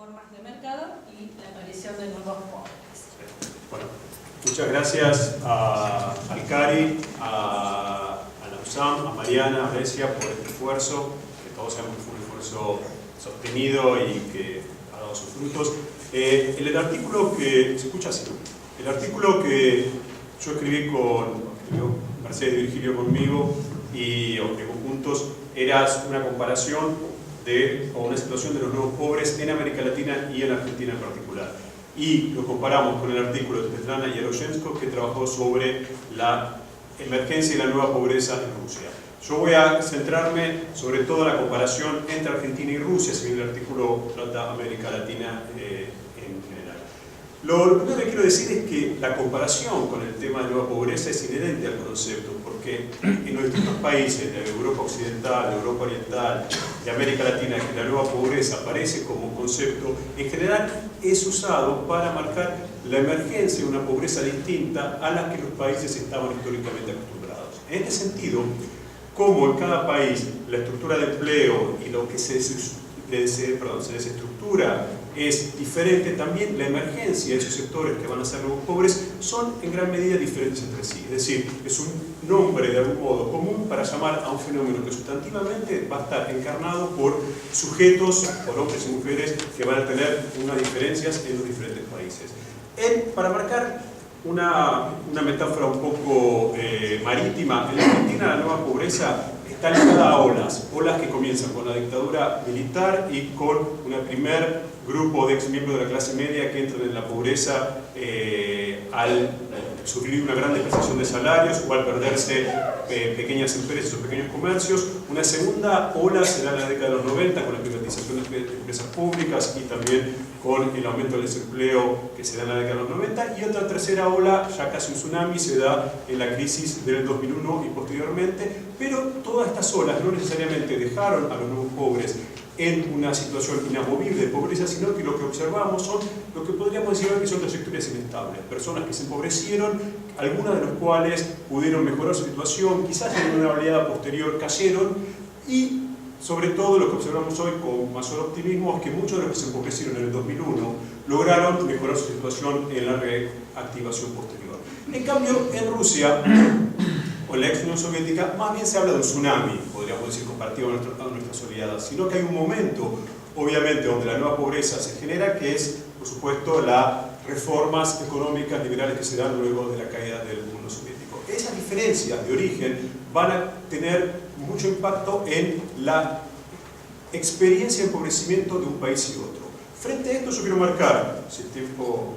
formas de mercado y la aparición de nuevos pobres. Bueno, muchas gracias a Alcari, a la USAM, a Mariana, a Grecia por este esfuerzo, que todos sabemos que fue un esfuerzo sostenido y que ha dado sus frutos. El artículo que se escucha así, el artículo que yo escribí escribió Mercedes y Virgilio conmigo y juntos, era una comparación o una situación de los nuevos pobres en América Latina y en Argentina en particular. Y lo comparamos con el artículo de Svetlana Yaroshenko, que trabajó sobre la emergencia y la nueva pobreza en Rusia. Yo voy a centrarme sobre todo en la comparación entre Argentina y Rusia, si bien el artículo trata América Latina en general. Lo primero que quiero decir es que la comparación con el tema de nueva pobreza es inherente al concepto, porque en los distintos países de Europa Occidental, de Europa Oriental, de América Latina, que la nueva pobreza aparece como concepto, en general es usado para marcar la emergencia de una pobreza distinta a la que los países estaban históricamente acostumbrados. En este sentido, como en cada país la estructura de empleo y lo que se desestructura es diferente, también la emergencia de esos sectores que van a ser nuevos pobres son en gran medida diferentes entre sí. Es decir, es un nombre de algún modo común para llamar a un fenómeno que sustantivamente va a estar encarnado por sujetos, por hombres y mujeres, que van a tener unas diferencias en los diferentes países. Para marcar una metáfora un poco marítima, en la Argentina la nueva pobreza está ligada a olas que comienzan con la dictadura militar y con un primer grupo de ex miembros de la clase media que entran en la pobreza al sufrir una gran depreciación de salarios o al perderse pequeñas empresas o pequeños comercios. Una segunda ola será en la década de los 90 con la privatización de empresas públicas y también con el aumento del desempleo que se da en la década de los 90, y otra tercera ola, ya casi un tsunami, se da en la crisis del 2001 y posteriormente, pero todas estas olas no necesariamente dejaron a los nuevos pobres en una situación inamovible de pobreza, sino que lo que observamos son lo que podríamos decir que son trayectorias inestables, personas que se empobrecieron, algunas de las cuales pudieron mejorar su situación, quizás en una oleada posterior cayeron, y sobre todo lo que observamos hoy con mayor optimismo es que muchos de los que se empobrecieron en el 2001 lograron mejorar su situación en la reactivación posterior. En cambio, en Rusia o en la ex Unión Soviética, más bien se habla de un tsunami, podríamos decir, compartido a nuestras oleadas, sino que hay un momento, obviamente, donde la nueva pobreza se genera, que es, por supuesto, las reformas económicas liberales que se dan luego de la caída del mundo soviético. Esas diferencias de origen van a tener mucho impacto en la experiencia de empobrecimiento de un país y otro. Frente a esto yo quiero marcar, si el tiempo,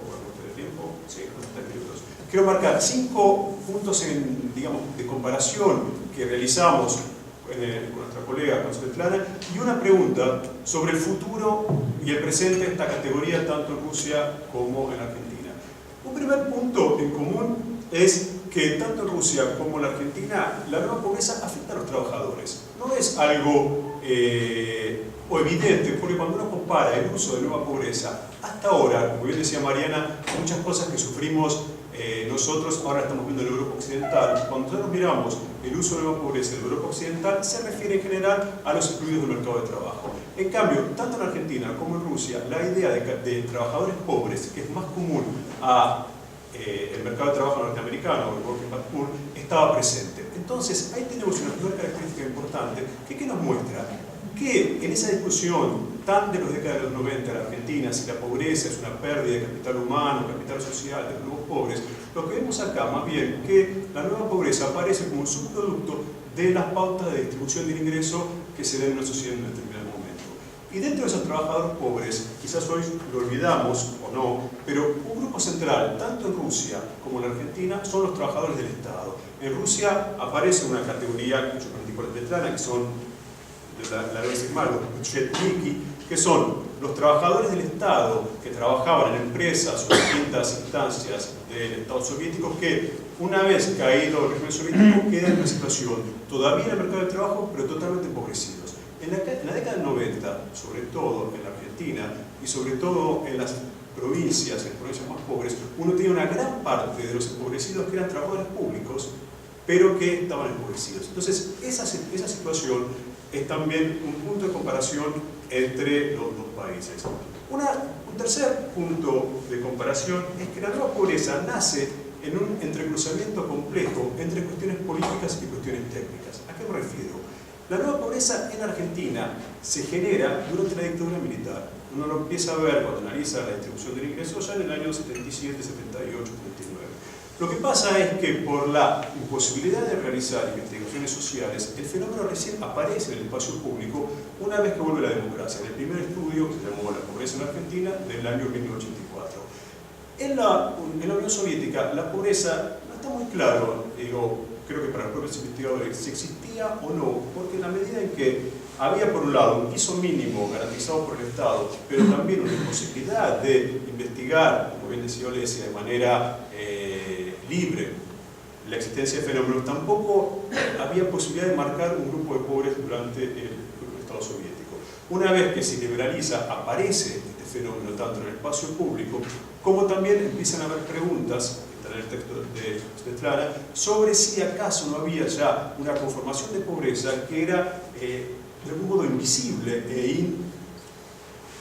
sí, 3 minutos, quiero marcar 5 puntos de comparación que realizamos con nuestra colega con Svetlana, y una pregunta sobre el futuro y el presente de esta categoría tanto en Rusia como en Argentina. Un primer punto en común es que tanto en Rusia como en la Argentina la nueva pobreza afecta a los trabajadores. No es algo evidente, porque cuando uno compara el uso de nueva pobreza hasta ahora, como bien decía Mariana, muchas cosas que sufrimos nosotros ahora estamos viendo en Europa Occidental. Cuando nosotros miramos el uso de nueva pobreza en Europa Occidental, se refiere en general a los excluidos del mercado de trabajo. En cambio, tanto en Argentina como en Rusia, la idea de trabajadores pobres, que es más común el mercado de trabajo norteamericano, el Working Class Poor, estaba presente. Entonces, ahí tenemos una primera característica importante que nos muestra que en esa discusión tan de los décadas de los 90 en Argentina, si la pobreza es una pérdida de capital humano, capital social de los nuevos pobres, lo que vemos acá más bien que la nueva pobreza aparece como un subproducto de las pautas de distribución del ingreso que se den en una sociedad en un determinado momento. Y dentro de esos trabajadores pobres, quizás hoy lo olvidamos o no, pero un grupo central, tanto en Rusia como en Argentina, son los trabajadores del Estado. En Rusia aparece una categoría que yo conocí por Svetlana, que son, la voy a decir mal, los Butchetniki, que son los trabajadores del Estado que trabajaban en empresas o distintas instancias del Estado soviético, que una vez caído el régimen soviético quedan en una situación todavía en el mercado de trabajo, pero totalmente empobrecidos. En la década del 90, sobre todo en la Argentina y sobre todo en las provincias más pobres, uno tenía una gran parte de los empobrecidos que eran trabajadores públicos, pero que estaban empobrecidos. Entonces, esa situación es también un punto de comparación comparación entre los dos países. Un tercer punto de comparación es que la nueva pobreza nace en un entrecruzamiento complejo entre cuestiones políticas y cuestiones técnicas. ¿A qué me refiero? La nueva pobreza en Argentina se genera durante la dictadura militar. Uno lo empieza a ver cuando analiza la distribución del ingreso ya en el año 77, 78, 79. Lo que pasa es que por la imposibilidad de realizar investigaciones sociales, el fenómeno recién aparece en el espacio público una vez que vuelve la democracia, en el primer estudio que se llamó La pobreza en Argentina del año 1984. En la Unión Soviética la pobreza no está muy claro, creo que para los propios investigadores, si existía o no, porque en la medida en que había por un lado un piso mínimo garantizado por el Estado, pero también una imposibilidad de investigar, como bien decía Olesia, de manera libre la existencia de fenómenos, tampoco había posibilidad de marcar un grupo de pobres durante el Estado soviético. Una vez que se liberaliza, aparece este fenómeno tanto en el espacio público, como también empiezan a haber preguntas, que están en el texto de Svetlana, sobre si acaso no había ya una conformación de pobreza que era de algún modo invisible e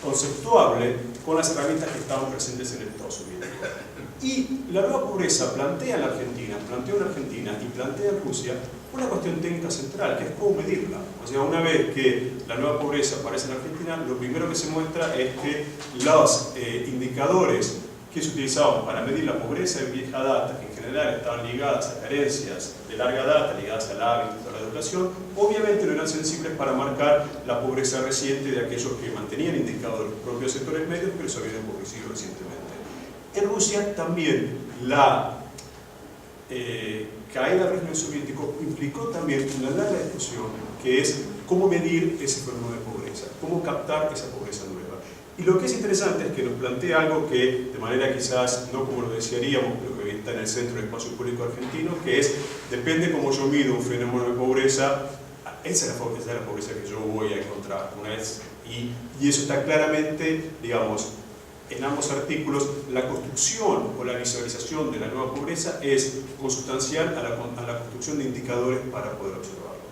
inconceptuable con las herramientas que estaban presentes en el Estado soviético. Y la nueva pobreza plantea en Argentina y plantea en Rusia una cuestión técnica central, que es cómo medirla. O sea, una vez que la nueva pobreza aparece en Argentina, lo primero que se muestra es que los indicadores que se utilizaban para medir la pobreza de vieja data, que en general estaban ligadas a carencias de larga data, ligadas al hábito, a la educación, obviamente no eran sensibles para marcar la pobreza reciente de aquellos que mantenían indicadores propios sectores medios, pero se habían empobrecido recientemente. En Rusia también la caída del régimen soviético implicó también una larga discusión, que es cómo medir ese fenómeno de pobreza, cómo captar esa pobreza nueva. Y lo que es interesante es que nos plantea algo que, de manera quizás no como lo desearíamos, pero que está en el centro del espacio público argentino, que es, depende cómo yo mido un fenómeno de pobreza, esa es la pobreza que yo voy a encontrar una vez. Y eso está claramente, digamos, en ambos artículos. La construcción o la visualización de la nueva pobreza es consustancial a la construcción de indicadores para poder observarlo.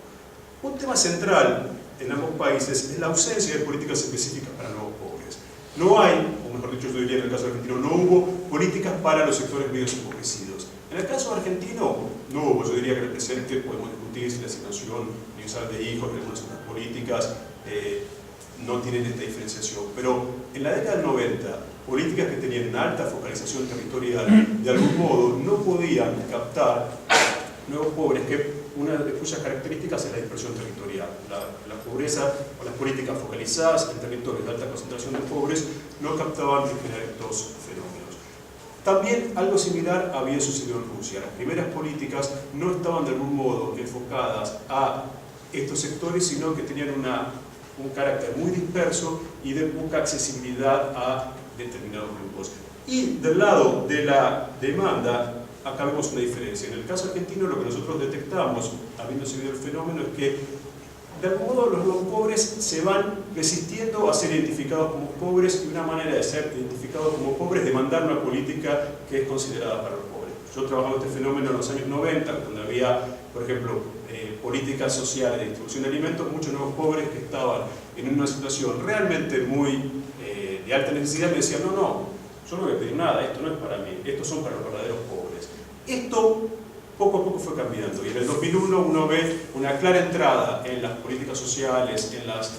Un tema central en ambos países es la ausencia de políticas específicas para nuevos pobres. No hay, o mejor dicho, yo diría en el caso argentino, no hubo políticas para los sectores medios empobrecidos. En el caso argentino no hubo, yo diría que en el presente podemos discutir si la asignación universal de hijos y algunas otras políticas no tienen esta diferenciación, pero en la década del 90, políticas que tenían una alta focalización territorial, de algún modo no podían captar nuevos pobres, que una de cuyas características es la dispersión territorial. La pobreza o las políticas focalizadas en territorios de alta concentración de pobres no captaban en general estos fenómenos. También algo similar había sucedido en Rusia. Las primeras políticas no estaban de algún modo enfocadas a estos sectores, sino que tenían un carácter muy disperso y de poca accesibilidad a determinados grupos. Y del lado de la demanda, acá vemos una diferencia. En el caso argentino, lo que nosotros detectamos, habiendo seguido el fenómeno, es que de algún modo los nuevos pobres se van resistiendo a ser identificados como pobres, y una manera de ser identificados como pobres es demandar una política que es considerada para los pobres. Yo trabajaba este fenómeno en los años 90, donde había, por ejemplo, políticas sociales de distribución de alimentos, muchos nuevos pobres que estaban en una situación realmente muy de alta necesidad me decían, no, yo no voy a pedir nada, esto no es para mí, estos son para los verdaderos pobres. Esto poco a poco fue cambiando, y en el 2001 uno ve una clara entrada en las políticas sociales, en las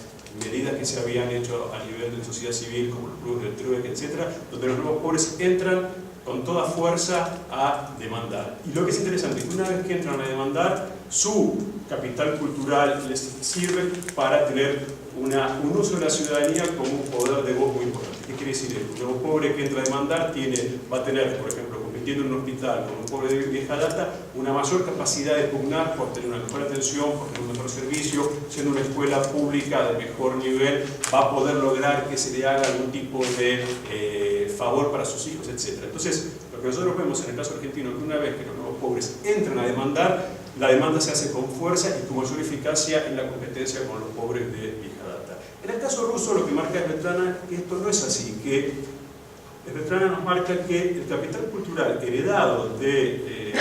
medidas que se habían hecho a nivel de sociedad civil, como los clubes del TRUEC, etc., donde los nuevos pobres entran con toda fuerza a demandar. Y lo que es interesante es que una vez que entran a demandar, su capital cultural les sirve para tener un uso de la ciudadanía como un poder de voz muy importante. ¿Qué quiere decir esto? Un nuevo pobre que entra a demandar va a tener, por ejemplo, compitiendo en un hospital con un pobre de vieja data, una mayor capacidad de pugnar por tener una mejor atención, por tener un mejor servicio, siendo una escuela pública de mejor nivel, va a poder lograr que se le haga algún tipo de favor para sus hijos, etc. Entonces, lo que nosotros vemos en el caso argentino es que una vez que los nuevos pobres entran a demandar, la demanda se hace con fuerza y con mayor eficacia en la competencia con los pobres de vieja data. En el caso ruso, lo que marca Svetlana es que esto no es así, que Svetlana nos marca que el capital cultural heredado de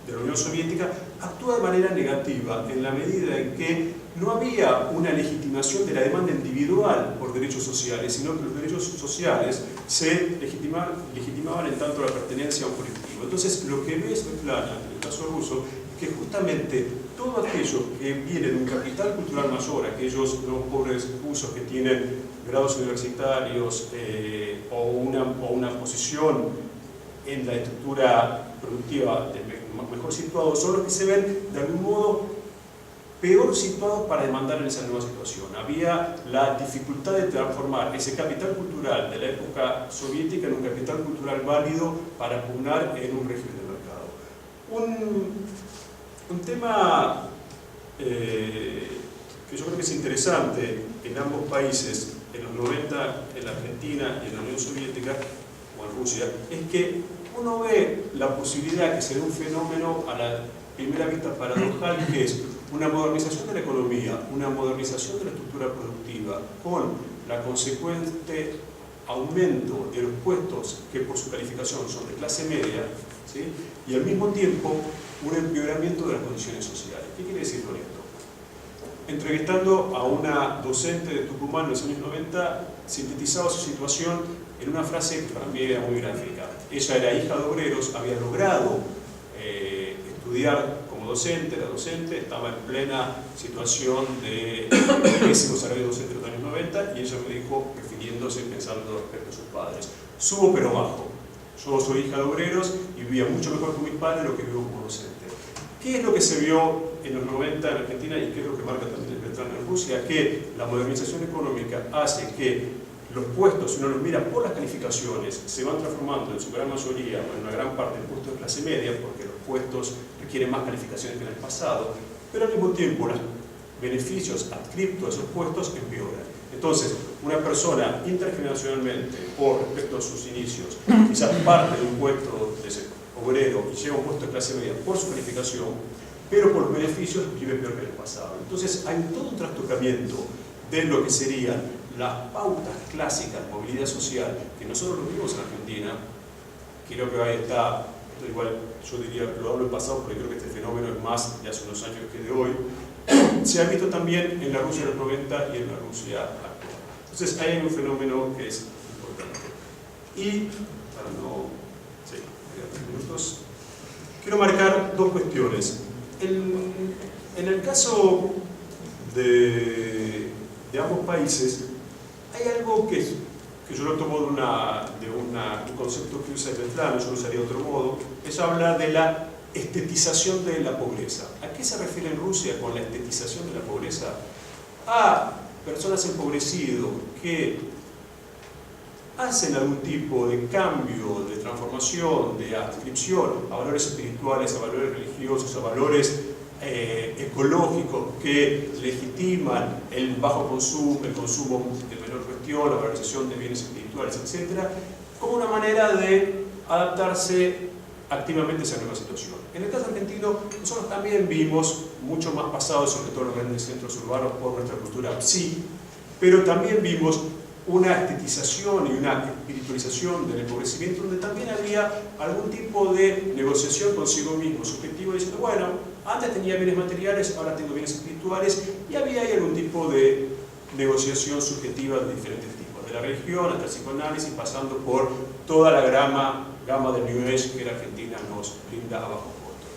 la Unión Soviética actúa de manera negativa en la medida en que no había una legitimación de la demanda individual por derechos sociales, sino que los derechos sociales se legitimaban en tanto la pertenencia a un colectivo. Entonces, lo que ve Svetlana, en el caso ruso, que justamente todo aquello que viene de un capital cultural mayor, aquellos nuevos pobres rusos que tienen grados universitarios o una posición en la estructura productiva mejor situados, son los que se ven de algún modo peor situados para demandar en esa nueva situación. Había la dificultad de transformar ese capital cultural de la época soviética en un capital cultural válido para pugnar en un régimen de mercado. Un tema que yo creo que es interesante en ambos países, en los 90, en la Argentina y en la Unión Soviética, o en Rusia, es que uno ve la posibilidad que se dé un fenómeno a la primera vista paradojal, que es una modernización de la economía, una modernización de la estructura productiva, con la consecuente aumento de los puestos que por su calificación son de clase media, ¿sí? Y al mismo tiempo un empeoramiento de las condiciones sociales. ¿Qué quiere decir con esto? Entrevistando a una docente de Tucumán en los años 90, sintetizaba su situación en una frase que para mí era muy gráfica. Ella era hija de obreros, había logrado estudiar como docente, era docente, estaba en plena situación de pésimo salario docente en los años 90, y ella me dijo, refiriéndose, pensando respecto a sus padres: subo pero bajo. Yo soy hija de obreros y vivía mucho mejor que mis padres de lo que vivo como docente. ¿Qué es lo que se vio en los 90 en Argentina y qué es lo que marca también Svetlana en Rusia? Que la modernización económica hace que los puestos, si uno los mira por las calificaciones, se van transformando en su gran mayoría, o en una gran parte, en puestos de clase media, porque los puestos requieren más calificaciones que en el pasado, pero al mismo tiempo los beneficios adscriptos a esos puestos empeoran. Entonces, una persona intergeneracionalmente, por respecto a sus inicios, quizás parte de un puesto de ese obrero y llega a un puesto de clase media por su calificación, pero por los beneficios vive peor que en el pasado. Entonces, hay todo un trastocamiento de lo que serían las pautas clásicas de movilidad social, que nosotros lo vimos en Argentina. Creo que ahí está, esto igual yo diría, lo hablo en pasado porque creo que este fenómeno es más de hace unos años que de hoy. Se ha visto también en la Rusia de los 90 y en la Rusia actual. Entonces ahí hay un fenómeno que es importante. Y, para no... Sí, me quedan 3 minutos. Quiero marcar dos cuestiones. En el caso de ambos países, hay algo que yo lo tomo de un concepto que usa Svetlana, yo lo usaría de otro modo. Ella habla de la estetización de la pobreza. ¿A qué se refiere en Rusia con la estetización de la pobreza? A personas empobrecidas que hacen algún tipo de cambio, de transformación, de adscripción a valores espirituales, a valores religiosos, a valores ecológicos que legitiman el bajo consumo, el consumo de menor cuestión, la valorización de bienes espirituales, etc., como una manera de adaptarse activamente a esa nueva situación. En el caso argentino, nosotros también vimos, mucho más pasado, sobre todo en los grandes centros urbanos, por nuestra cultura sí, pero también vimos una estetización y una espiritualización del empobrecimiento, donde también había algún tipo de negociación consigo mismo, subjetivo, diciendo, bueno, antes tenía bienes materiales, ahora tengo bienes espirituales, y había ahí algún tipo de negociación subjetiva de diferentes tipos, de la religión hasta el psicoanálisis, pasando por toda la gama del New Age que la Argentina nos brinda a bajo costo.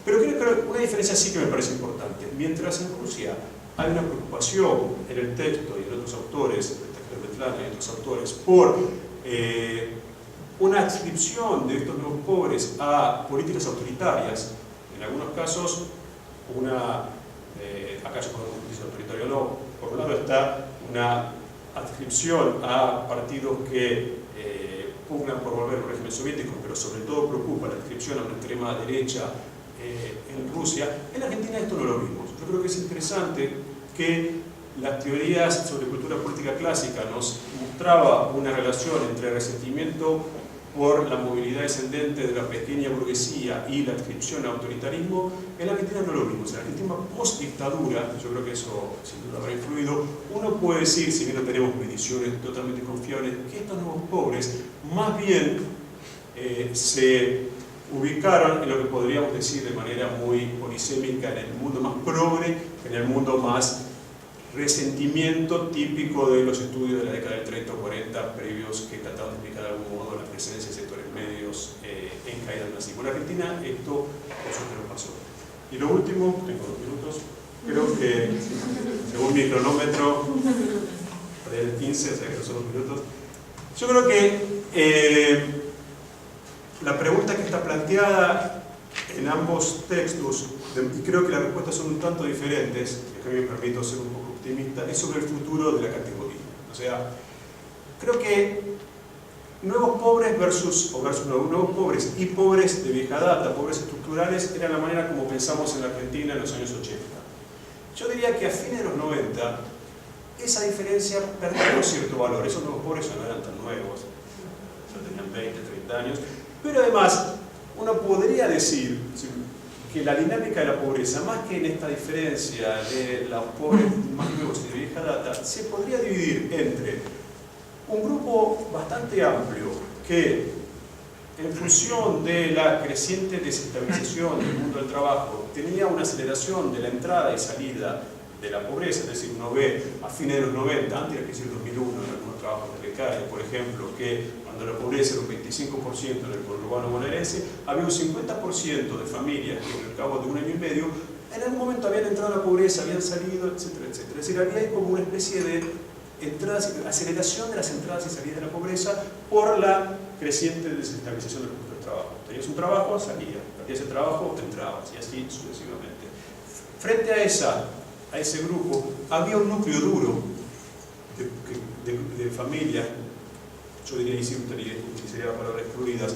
Pero creo que una diferencia sí que me parece importante. Mientras en Rusia hay una preocupación en el texto y en otros autores, y otros autores, por una adscripción de estos nuevos pobres a políticas autoritarias, en algunos casos, acá yo puedo decir autoritario o no, por un lado está una adscripción a partidos que pugnan por volver al régimen soviético, pero sobre todo preocupa la adscripción a una extrema derecha en Rusia. En Argentina esto no lo vimos. Yo creo que es interesante que las teorías sobre cultura política clásica nos mostraba una relación entre resentimiento por la movilidad descendente de la pequeña burguesía y la adscripción al autoritarismo. En la Argentina no lo vimos. En la Argentina post-dictadura, yo creo que eso sin duda habrá influido, uno puede decir, si bien no tenemos mediciones totalmente confiables, que estos nuevos pobres más bien se ubicaron en lo que podríamos decir de manera muy polisémica en el mundo más progre en el mundo más resentimiento típico de los estudios de la década del 30 o 40 previos que trataban de explicar de algún modo la presencia de sectores medios en caída del nazismo. En Argentina esto por suerte no pasó. Y lo último, tengo 2 minutos, creo que según mi cronómetro del 15, o sea que no son 2 minutos, yo creo que la pregunta que está planteada en ambos textos, y creo que las respuestas son un tanto diferentes, y que me permito ser un poco optimista, es sobre el futuro de la categoría. O sea, creo que nuevos pobres nuevos pobres y pobres de vieja data, pobres estructurales, era la manera como pensamos en la Argentina en los años 80. Yo diría que a fines de los 90 esa diferencia perdió cierto valor. Esos nuevos pobres ya no eran tan nuevos, ya tenían 20, 30 años, pero además uno podría decir que la dinámica de la pobreza, más que en esta diferencia de los pobres más nuevos y de vieja data, se podría dividir entre un grupo bastante amplio que, en función de la creciente desestabilización del mundo del trabajo, tenía una aceleración de la entrada y salida de la pobreza, es decir, uno ve a fines de los 90, antes de la crisis del 2001, en algunos trabajos de becarios, por ejemplo, que cuando la pobreza era un 25% en el conurbano bonaerense, había un 50% de familias que al cabo de 1 año y medio, en algún momento habían entrado a la pobreza, habían salido, etcétera, etcétera. Es decir, había ahí como una especie de aceleración de las entradas y salidas de la pobreza por la creciente desestabilización del mundo del trabajo. Tenías un trabajo, salías, perdías el trabajo, entrabas, y así sucesivamente. Frente a ese grupo, había un núcleo duro de familias, yo diría, y si utilizaría la palabra excluidas,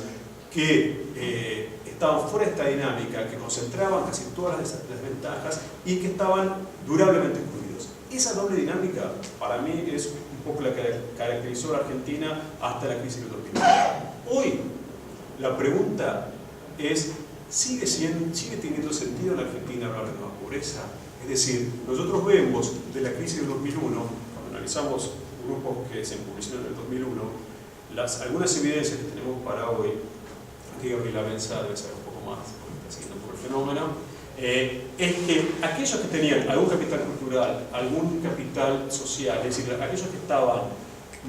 que estaban fuera de esta dinámica, que concentraban casi todas las ventajas y que estaban durablemente excluidos. Esa doble dinámica, para mí, es un poco la que caracterizó a la Argentina hasta la crisis del 2009. Hoy, la pregunta es, ¿sigue teniendo sentido en la Argentina hablar de nueva pobreza? Es decir, nosotros vemos de la crisis del 2001, cuando analizamos grupos que se empobrecieron en el 2001, algunas evidencias que tenemos para hoy, aquí Gabriela Benza debe saber un poco más, porque está siguiendo por el fenómeno, es que aquellos que tenían algún capital cultural, algún capital social, es decir, aquellos que estaban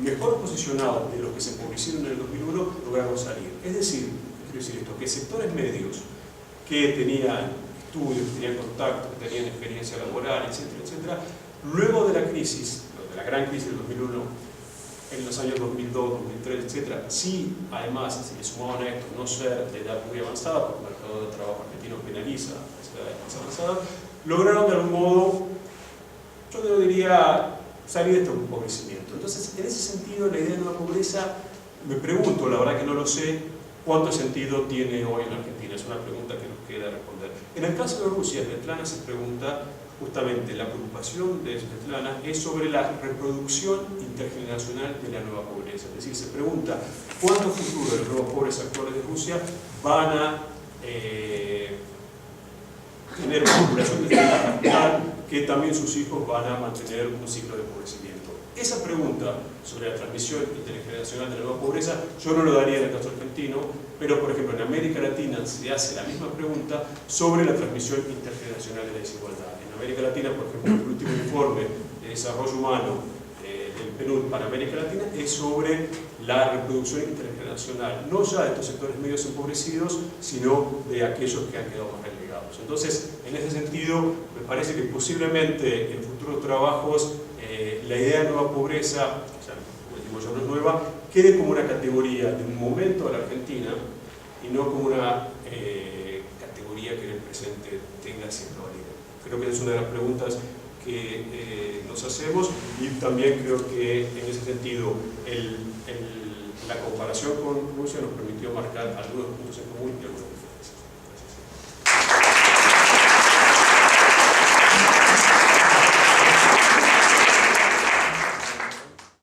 mejor posicionados de los que se empobrecieron en el 2001, lograron salir. Es decir, quiero decir esto, que sectores medios que tenían estudios, que tenían contacto, que tenían experiencia laboral, etcétera, etcétera, luego de la crisis, de la gran crisis del 2001, en los años 2002, 2003, etcétera, sí, además, si le sumaban a esto no ser de edad muy avanzada, porque el mercado de trabajo argentino penaliza las edades más avanzadas, lograron de algún modo, yo diría, salir de este empobrecimiento. Entonces, en ese sentido, la idea de nueva pobreza, me pregunto, la verdad que no lo sé, ¿cuánto sentido tiene hoy en Argentina? Es una pregunta que nos queda responder. En el caso de Rusia, Svetlana se pregunta, justamente la preocupación de Svetlana es sobre la reproducción intergeneracional de la nueva pobreza. Es decir, se pregunta cuántos futuros de los nuevos pobres actuales de Rusia van a tener una población de capital que también sus hijos van a mantener un ciclo de empobrecimiento. Esa pregunta sobre la transmisión intergeneracional de la nueva pobreza, yo no lo daría en el caso argentino, pero por ejemplo en América Latina se hace la misma pregunta sobre la transmisión intergeneracional de la desigualdad. En América Latina, por ejemplo, el último informe de desarrollo humano del PNUD para América Latina es sobre la reproducción intergeneracional, no ya de estos sectores medios empobrecidos, sino de aquellos que han quedado más relegados. Entonces, en ese sentido, me parece que posiblemente en futuros trabajos la idea de nueva pobreza, o sea, como decimos ya no es nueva, quede como una categoría de un momento de la Argentina y no como una categoría que en el presente tenga cierta validez. Creo que es una de las preguntas que nos hacemos y también creo que en ese sentido la comparación con Rusia nos permitió marcar algunos puntos en común y algunos diferentes.